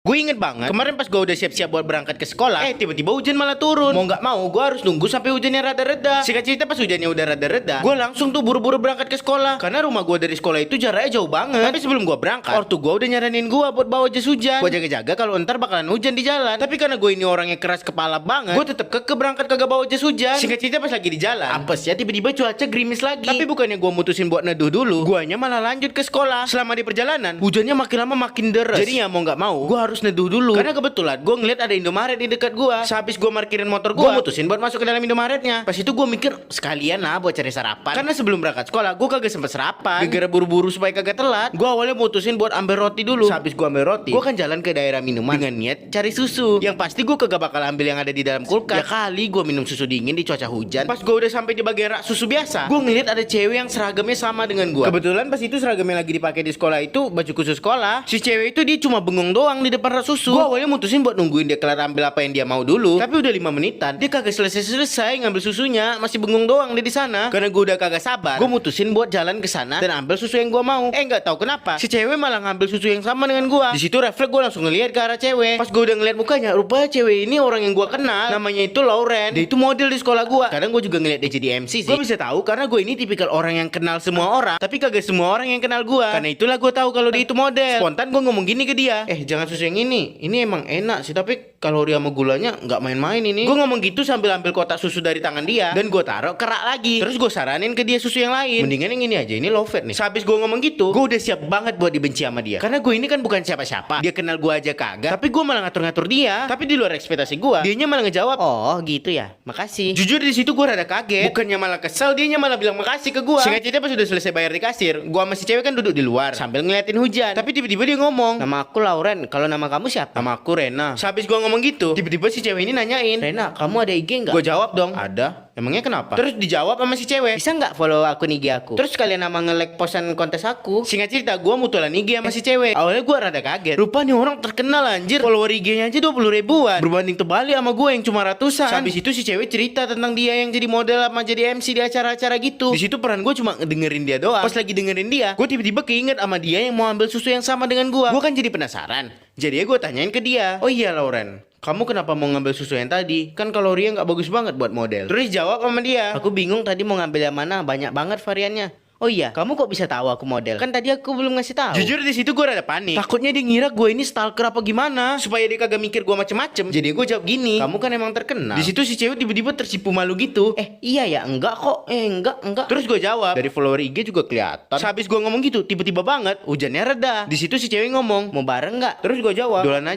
Gue inget banget kemarin pas gue udah siap-siap buat berangkat ke sekolah, tiba-tiba hujan malah turun. Mau nggak mau gue harus nunggu sampai hujannya rada-reda. Singkat cerita pas hujannya udah rada-reda, gue langsung tuh buru-buru berangkat ke sekolah. Karena rumah gue dari sekolah itu jaraknya jauh banget. Tapi sebelum gue berangkat, ortu gue udah nyaranin gue buat bawa jas hujan. Gue jaga-jaga kalau ntar bakalan hujan di jalan. Tapi karena gue ini orangnya keras kepala banget, gue tetep keke berangkat kagak bawa jas hujan. Singkat cerita pas lagi di jalan, apes ya tiba-tiba cuaca gerimis lagi. Tapi bukannya gue mutusin buat neduh dulu, guanya malah lanjut ke sekolah. Selama di perjalanan, hujannya makin lama makin deres. Jadi ya mau nggak mau, gue harus neduh dulu. Karena kebetulan gue ngeliat ada Indomaret di dekat gue. Sehabis gue parkirin motor gue mutusin buat masuk ke dalam Indomaretnya. Pas itu gue mikir sekalian lah buat cari sarapan. Karena sebelum berangkat sekolah gue kagak sempet sarapan. Gara-gara buru-buru supaya kagak telat, gue awalnya mutusin buat ambil roti dulu. Sehabis gue ambil roti, gue kan jalan ke daerah minuman dengan niat cari susu. Yang pasti gue kagak bakal ambil yang ada di dalam kulkas. Ya kali gue minum susu dingin di cuaca hujan. Pas gue udah sampai di bagian rak susu biasa, gue ngeliat ada cewek yang seragamnya sama dengan gue. Kebetulan pas itu seragamnya lagi dipakai di sekolah itu baju khusus sekolah. Si cewek itu dia cuma bengong doang di depan rak susu. Gue awalnya mutusin buat nungguin dia kelar ambil apa yang dia mau dulu. Tapi udah 5 menitan dia kagak selesai ngambil susunya, masih bengong doang dia di sana. Karena gue udah kagak sabar, gue mutusin buat jalan ke sana dan ambil susu yang gue mau. Nggak tahu kenapa si cewek malah ngambil susu yang sama dengan gue. Di situ refleks gue langsung ngeliat ke arah cewek. Pas gue udah ngeliat mukanya, rupanya cewek ini orang yang gue kenal. Namanya itu Lauren. Dia itu model di sekolah gue. Kadang gue juga ngeliat dia jadi MC sih. Gue bisa tahu karena gue ini tipikal orang yang kenal semua orang, tapi kagak semua orang yang kenal gue. Karena itulah gue tahu kalau dia itu model. Spontan gue ngomong gini ke dia, jangan susu yang ini emang enak sih, tapi kalori sama gulanya nggak main-main ini. Gue ngomong gitu sambil ambil kotak susu dari tangan dia dan gue taruh kerak lagi. Terus gue saranin ke dia susu yang lain, mendingan yang ini aja, ini low fat nih. Sehabis gue ngomong gitu, gue udah siap banget buat dibenci sama dia. Karena gue ini kan bukan siapa-siapa, dia kenal gue aja kagak, tapi gue malah ngatur-ngatur dia. Tapi di luar ekspektasi gue, dianya malah ngejawab, oh gitu ya, makasih. Jujur di situ gue rada kaget, bukannya malah kesel, dianya malah bilang makasih ke gue. Singkat cerita pas sudah selesai bayar di kasir, gue sama si cewek kan duduk di luar sambil ngeliatin hujan. Tapi tiba-tiba dia ngomong, nama aku Lauren, kalau nama kamu siapa? Nama aku Rena. Sehabis gue ngomong gitu, tiba-tiba si cewek ini nanyain, Rena, kamu ada IG nggak? Gue jawab dong, ada. Emangnya kenapa? Terus dijawab sama si cewek, bisa nggak follow akun IG aku? Terus kalian nama nge-like postan kontes aku. Singkat cerita, gue mutualan IG sama si cewek. Awalnya gue rada kaget, rupanya orang terkenal anjir. Follower IG-nya aja 20 ribuan, berbanding terbalik sama gue yang cuma ratusan. Habis itu si cewek cerita tentang dia yang jadi model sama jadi MC di acara-acara gitu. Di situ peran gue cuma ngedengerin dia doang. Pas lagi dengerin dia, gue tiba-tiba keinget sama dia yang mau ambil susu yang sama dengan gue. Gue kan jadi penasaran. Jadi gue tanyain ke dia, oh iya Lauren, kamu kenapa mau ngambil susu yang tadi? Kan kalorinya nggak bagus banget buat model. Terus jawab sama dia, aku bingung tadi mau ngambil yang mana, banyak banget variannya. Oh iya, kamu kok bisa tahu aku model? Kan tadi aku belum ngasih tahu. Jujur di situ gue rada panik. Takutnya dia ngira gue ini stalker apa gimana, supaya dia kagak mikir gue macem-macem. Jadi gue jawab gini, kamu kan emang terkenal. Di situ si cewek tiba-tiba tersipu malu gitu. Iya ya, enggak kok. Enggak. Terus gue jawab, dari follower IG juga kelihatan. Habis gue ngomong gitu, tiba-tiba banget hujannya reda. Di situ si cewek ngomong, mau bareng nggak? Terus gue jawab, dolan aja.